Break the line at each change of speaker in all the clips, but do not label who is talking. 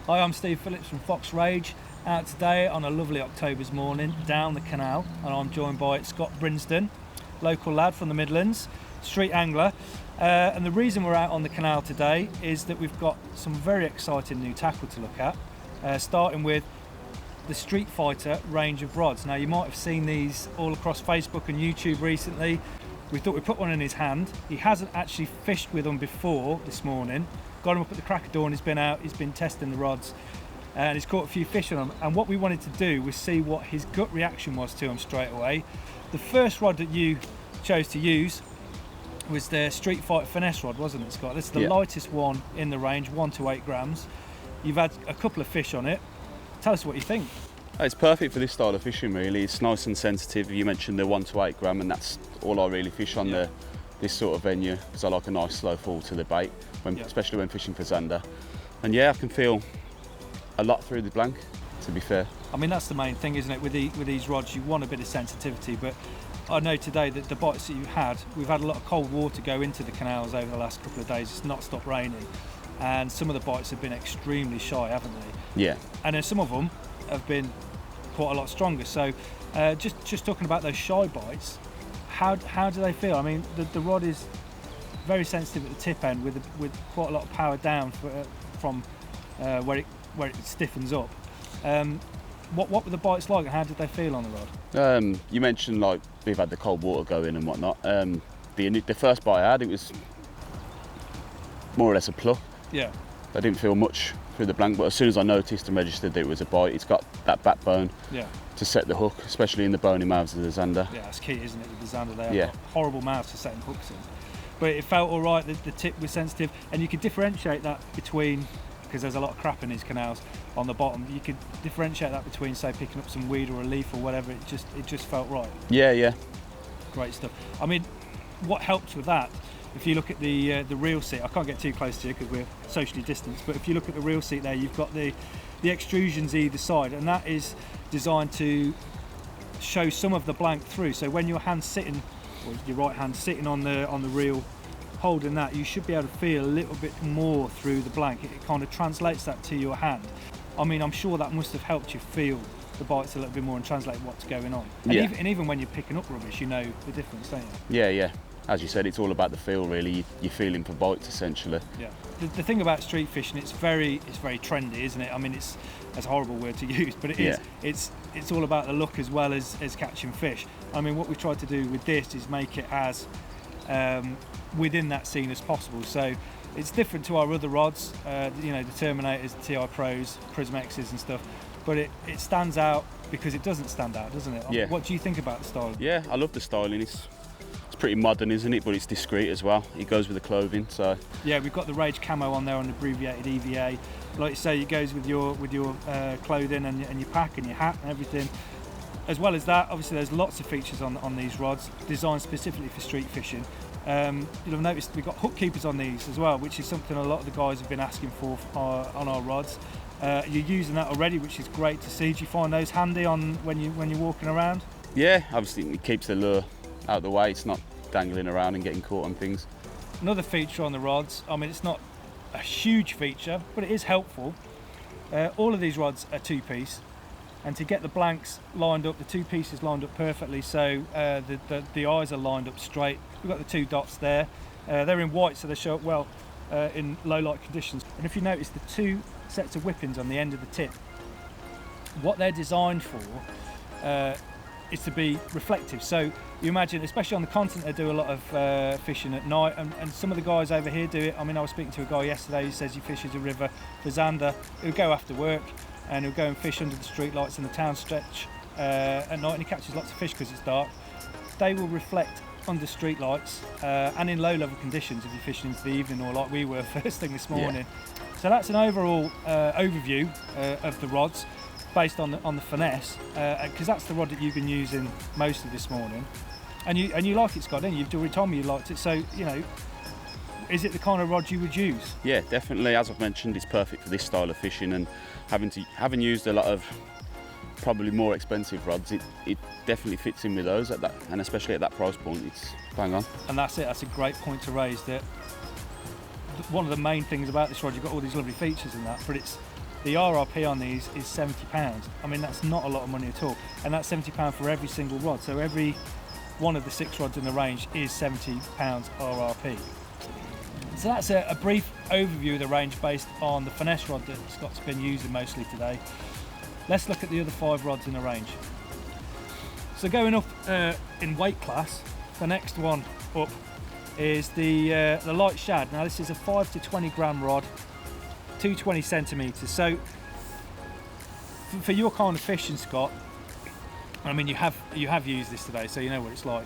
Hi, I'm Steve Phillips from Fox Rage, out today on a lovely October's morning down the canal, and I'm joined by Scott Brinsden, local lad from the Midlands, street angler. And the reason we're out on the canal today is that we've got some very exciting new tackle to look at, starting with the Street Fighter range of rods. Now, you might have seen these all across Facebook and YouTube recently. We thought we'd put one in his hand. He hasn't actually fished with them before this morning. Got him up at the crack of dawn, he's been out, he's been testing the rods, and he's caught a few fish on them. And what we wanted to do was see what his gut reaction was to them straight away. The first rod that you chose to use was the Street Fighter finesse rod, wasn't it, Scott? This is the lightest one in the range, 1 to 8 grams. You've had a couple of fish on it. Tell us what you think.
It's perfect for this style of fishing, really. It's nice and sensitive. You mentioned the 1 to 8 gram, and that's all I really fish on this sort of venue, because I like a nice slow fall to the bait, especially when fishing for zander. And yeah, I can feel a lot through the blank, to be fair.
I mean, that's the main thing, isn't it? With these rods, you want a bit of sensitivity, but I know today that the bites that you had, we've had a lot of cold water go into the canals over the last couple of days. It's not stopped raining, and some of the bites have been extremely shy, haven't they?
Yeah.
And then some of them have been quite a lot stronger. So just talking about those shy bites, how do they feel? I mean, the rod is very sensitive at the tip end with quite a lot of power down from where it stiffens up. What were the bites like, and how did they feel on the rod?
You mentioned like we've had the cold water go in and whatnot. The first bite I had, it was more or less a pluck.
Yeah.
I didn't feel much through the blank, but as soon as I noticed and registered that it was a bite, it's got that backbone to set the hook, especially in the bony mouths of the zander.
Yeah, that's key, isn't it, with the zander? They have horrible mouths for setting hooks in. But it felt all right, the tip was sensitive, and you could differentiate that between, because there's a lot of crap in these canals on the bottom, you could differentiate that between, say, picking up some weed or a leaf or whatever. It just felt right.
Yeah.
Great stuff. I mean, what helps with that, if you look at the reel seat, I can't get too close to you because we're socially distanced, but if you look at the reel seat there, you've got the extrusions either side, and that is designed to show some of the blank through. So when your hand's sitting, or your right hand sitting on the reel, holding that, you should be able to feel a little bit more through the blank. It kind of translates that to your hand. I mean, I'm sure that must have helped you feel the bites a little bit more and translate what's going on. And even when you're picking up rubbish, you know the difference, don't you?
Yeah. As you said, it's all about the feel, really. You're feeling for bites, essentially.
Yeah. The thing about street fishing, it's very trendy, isn't it? I mean, that's a horrible word to use, but it is. It's all about the look as well as catching fish. I mean, what we've tried to do with this is make it as within that scene as possible. So it's different to our other rods, the Terminators, the TI Pros, Prism X's and stuff, but it stands out because it doesn't stand out, doesn't it?
Yeah.
What do you think about the style?
Yeah, I love the styling. It's pretty modern, isn't it? But it's discreet as well. It goes with the clothing, so. Yeah,
we've got the Rage Camo on there on the abbreviated EVA. Like you say, it goes with your clothing and your pack and your hat and everything. As well as that, obviously there's lots of features on these rods designed specifically for street fishing. You'll have noticed we've got hook keepers on these as well, which is something a lot of the guys have been asking for on our rods. You're using that already, which is great to see. Do you find those handy when you're walking around?
Yeah, obviously it keeps the lure out of the way. It's not dangling around and getting caught on things.
Another feature on the rods, I mean, it's not a huge feature, but it is helpful. All of these rods are 2-piece, and to get the blanks lined up, the 2 pieces lined up perfectly, so the eyes are lined up straight. We've got the 2 dots there. They're in white, so they show up well in low light conditions. And if you notice the 2 sets of whippings on the end of the tip, what they're designed for is to be reflective. So you imagine, especially on the continent, they do a lot of fishing at night, and some of the guys over here do it. I mean, I was speaking to a guy yesterday who says he fishes a river for zander. He'll go after work and he'll go and fish under the street lights in the town stretch at night, and he catches lots of fish because it's dark. They will reflect under street lights and in low level conditions if you're fishing into the evening, or like we were first thing this morning. So that's an overall overview of the rods based on the finesse, because that's the rod that you've been using most of this morning, and you like it, Scott, didn't you? You've already told me you liked it, so is it the kind of rod you would use? Yeah,
definitely. As I've mentioned, it's perfect for this style of fishing, and having used a lot of probably more expensive rods, it definitely fits in with those and especially at that price point, it's bang on.
And that's it. That's a great point to raise, that one of the main things about this rod, you've got all these lovely features and that, but the RRP on these is £70. I mean, that's not a lot of money at all, and that's £70 for every single rod. So every one of the 6 rods in the range is £70 RRP. So that's a brief overview of the range based on the finesse rod that Scott's been using mostly today. Let's look at the other 5 rods in the range. So going up in weight class, the next one up is the light shad. Now this is a 5 to 20 gram rod, 220 centimeters. So for your kind of fishing, Scott, I mean, you have used this today, so you know what it's like.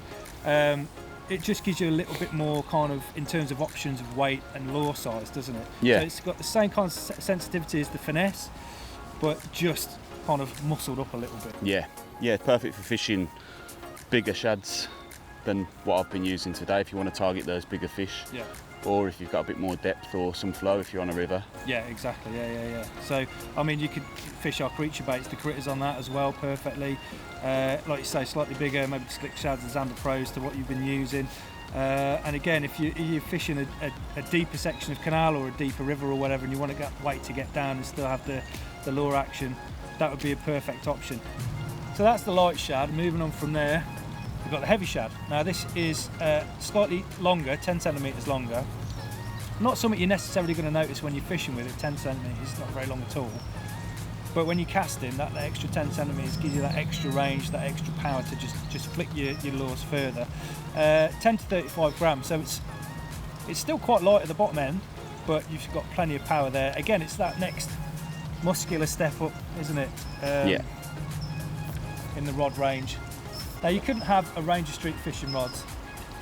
It just gives you a little bit more kind of in terms of options of weight and lure size, doesn't it?
Yeah.
So it's got the same kind of sensitivity as the finesse, but just kind of muscled up a little bit.
Yeah, yeah, perfect for fishing bigger shads than what I've been using today if you want to target those bigger fish.
Yeah.
Or if you've got a bit more depth or some flow if you're on a river.
Yeah, exactly. Yeah. So, I mean, you could fish our creature baits, the critters on that as well, perfectly. Like you say, slightly bigger, maybe slick shads and zander pros to what you've been using. And again, if you're fishing a deeper section of canal or a deeper river or whatever, and you want to get weight to get down and still have the lure action, that would be a perfect option. So that's the light shad. Moving on from there, we've got the heavy shad. Now this is slightly longer, 10 centimetres longer. Not something you're necessarily going to notice when you're fishing with it. 10 centimetres, not very long at all. But when you're casting, that extra 10 centimetres gives you that extra range, that extra power to just flick your lures further. 10 to 35 grams, so it's still quite light at the bottom end, but you've got plenty of power there. Again, it's that next muscular step up, isn't it?
Yeah.
In the rod range. Now you couldn't have a range of street fishing rods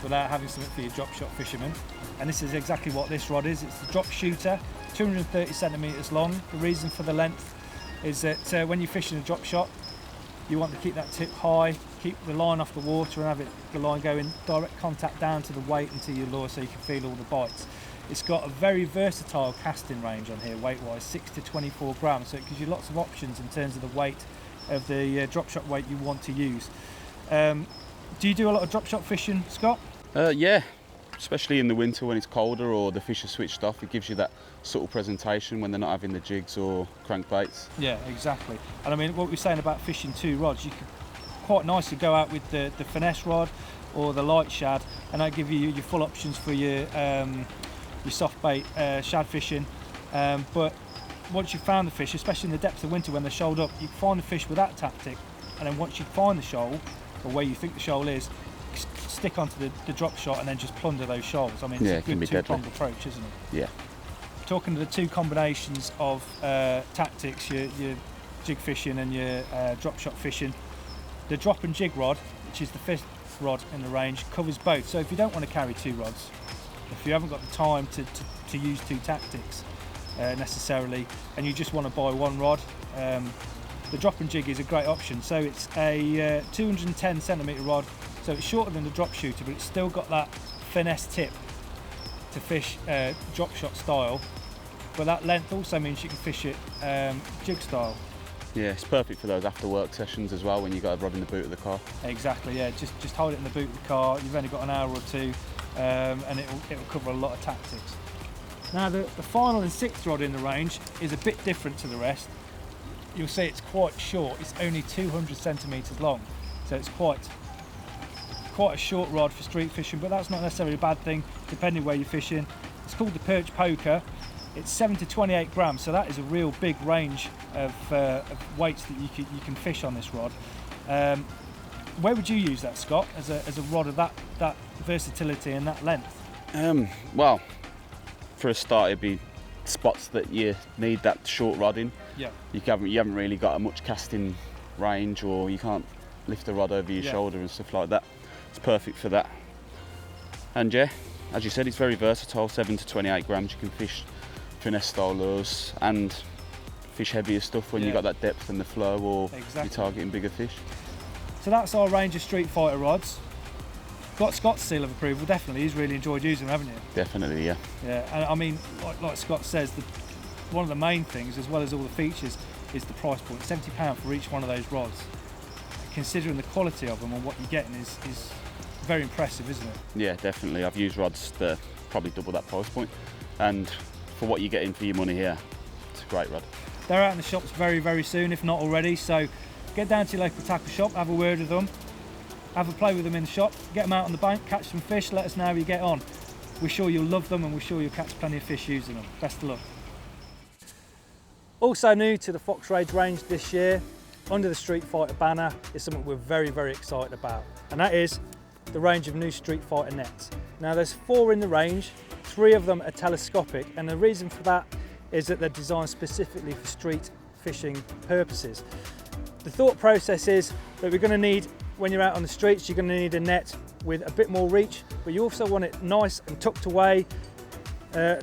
without having something for your drop shot fishermen, and this is exactly what this rod is. It's the drop shooter, 230 centimetres long. The reason for the length is that when you're fishing a drop shot, you want to keep that tip high, keep the line off the water and have the line go in direct contact down to the weight and to your lure so you can feel all the bites. It's got a very versatile casting range on here, weight-wise, 6 to 24 grams, so it gives you lots of options in terms of the weight of the drop shot weight you want to use. Do you do a lot of drop shot fishing, Scott?
Yeah, especially in the winter when it's colder or the fish are switched off. It gives you that subtle presentation when they're not having the jigs or crankbaits.
Yeah, exactly. And I mean, what we're saying about fishing 2 rods, you could quite nicely go out with the finesse rod or the light shad, and that give you your full options for your soft bait shad fishing. But once you've found the fish, especially in the depths of winter when they're shoaled up, you can find the fish with that tactic, and then once you find the shoal, or where you think the shoal is, stick onto the drop shot and then just plunder those shoals. I mean, it's a good 2-pronged approach, isn't it?
Yeah.
Talking to the 2 combinations of tactics, your jig fishing and your drop shot fishing, the drop and jig rod, which is the 5th rod in the range, covers both. So if you don't want to carry 2 rods, if you haven't got the time to use 2 tactics necessarily, and you just want to buy 1 rod, the drop and jig is a great option. So it's a 210 centimetre rod, so it's shorter than the drop shooter, but it's still got that finesse tip to fish drop shot style, but that length also means you can fish it jig style.
Yeah, it's perfect for those after work sessions as well when you've got a rod in the boot of the car.
Exactly, yeah, just hold it in the boot of the car. You've only got an hour or 2, and it'll cover a lot of tactics. Now the final and 6th rod in the range is a bit different to the rest. You'll see it's quite short. It's only 200 centimetres long, so it's quite a short rod for street fishing, but that's not necessarily a bad thing depending where you're fishing. It's called the perch poker. It's 7 to 28 grams, so that is a real big range of weights that you can fish on this rod. Where would you use that, Scott, as a rod of that versatility and that length?
Well, for a start, it'd be spots that you need that short rod in.
Yeah.
You haven't really got a much casting range, or you can't lift the rod over your shoulder and stuff like that. It's perfect for that. And yeah, as you said, it's very versatile. 7 to 28 grams. You can fish finesse style lures and fish heavier stuff when you've got that depth and the flow, or you're targeting bigger fish. So
that's our range of Street Fighter rods. Got Scott's seal of approval, definitely. He's really enjoyed using them, haven't you?
Definitely, yeah.
Yeah, and I mean, like Scott says, one of the main things, as well as all the features, is the price point. £70 for each one of those rods. Considering the quality of them and what you're getting is very impressive, isn't it?
Yeah, definitely. I've used rods that probably double that price point, and for what you're getting for your money here, it's a great rod.
They're out in the shops very, very soon, if not already. So get down to your local tackle shop, have a word with them, have a play with them in the shop, get them out on the bank, catch some fish, let us know how you get on. We're sure you'll love them and we're sure you'll catch plenty of fish using them. Best of luck. Also new to the Fox Rage range this year, under the Street Fighter banner, is something we're very, very excited about. And that is the range of new Street Fighter nets. Now there's 4 in the range, 3 of them are telescopic, and the reason for that is that they're designed specifically for street fishing purposes. The thought process is that we're going to need, when you're out on the streets, you're going to need a net with a bit more reach, but you also want it nice and tucked away,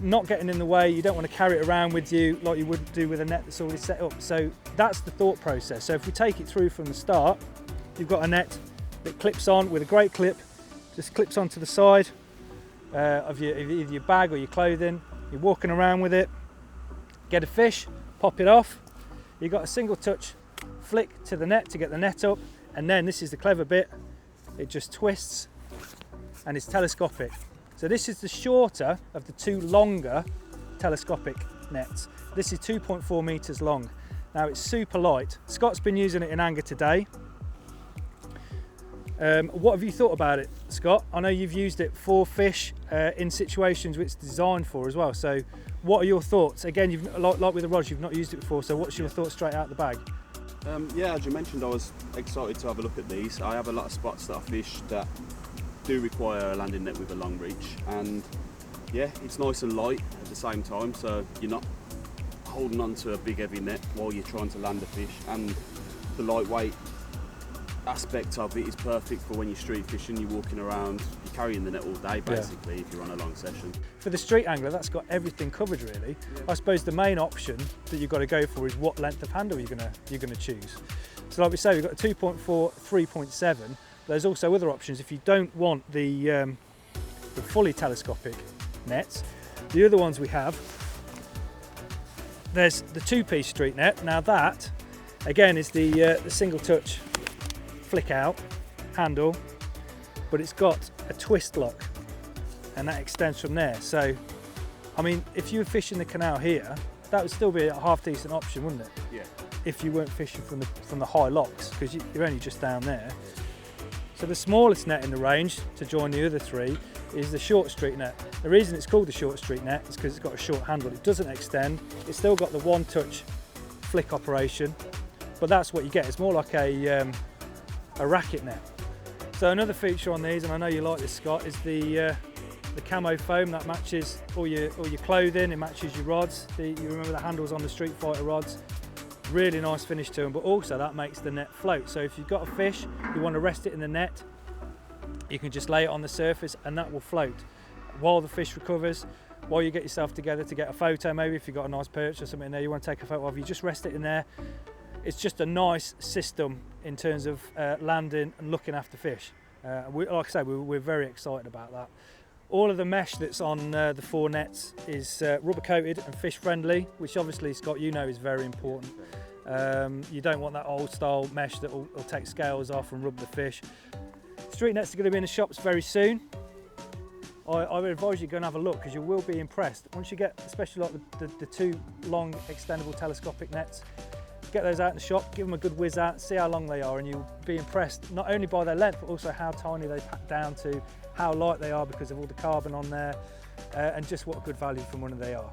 not getting in the way. You don't want to carry it around with you like you would do with a net that's already set up. So that's the thought process. So if we take it through from the start, you've got a net that clips on with a great clip, just clips onto the side of either your bag or your clothing. You're walking around with it, get a fish, pop it off. You've got a single touch flick to the net to get the net up, and then this is the clever bit, it just twists and it's telescopic. So this is the shorter of the 2 longer telescopic nets. This is 2.4 meters long. Now it's super light. Scott's been using it in anger today. What have you thought about it, Scott? I know you've used it for fish in situations which it's designed for as well. So what are your thoughts? Again, like with the rods, you've not used it before, so what's your thoughts straight out the bag?
Yeah, as you mentioned, I was excited to have a look at these. I have a lot of spots that I fish that do require a landing net with a long reach, and yeah, it's nice and light at the same time, so you're not holding on to a big heavy net while you're trying to land a fish, and the lightweight aspect of it is perfect for when you're street fishing, you're walking around, you're carrying the net all day basically, if you're on a long session. For
the street angler, that's got everything covered really. Yeah. I suppose the main option that you've got to go for is what length of handle you're gonna choose. So like we say, we've got a 2.4, 3.7. There's also other options if you don't want the fully telescopic nets. The other ones we have, there's the 2-piece street net. Now that, again, is the single touch flick out handle, but it's got a twist lock and that extends from there. So I mean, if you were fishing the canal here, that would still be a half decent option, wouldn't it?
Yeah.
If you weren't fishing from the high locks, because you're only just down there. So the smallest net in the range to join the other 3 is the short street net. The reason it's called the short street net is because it's got a short handle. It doesn't extend. It's still got the 1-touch flick operation, but that's what you get. It's more like a racket net. So another feature on these, and I know you like this, Scott, is the Camo Foam that matches all your clothing. It matches your rods. You remember the handles on the Street Fighter rods. Really nice finish to them, but also that makes the net float. So if you've got a fish, you want to rest it in the net, you can just lay it on the surface and that will float while the fish recovers, while you get yourself together to get a photo. Maybe if you've got a nice perch or something in there you want to take a photo of, you just rest it in there. It's just a nice system in terms of landing and looking after fish. Like I say, we're very excited about that. All of the mesh that's on the 4 nets is rubber coated and fish friendly, which obviously, Scott, you know is very important. You don't want that old style mesh that will take scales off and rub the fish. Street nets are going to be in the shops very soon. I would advise you go and have a look because you will be impressed. Once you get, especially like the 2 long extendable telescopic nets, get those out in the shop, give them a good whiz out, see how long they are, and you'll be impressed not only by their length but also how tiny they pack down to, how light they are because of all the carbon on there, and just what good value for money they are.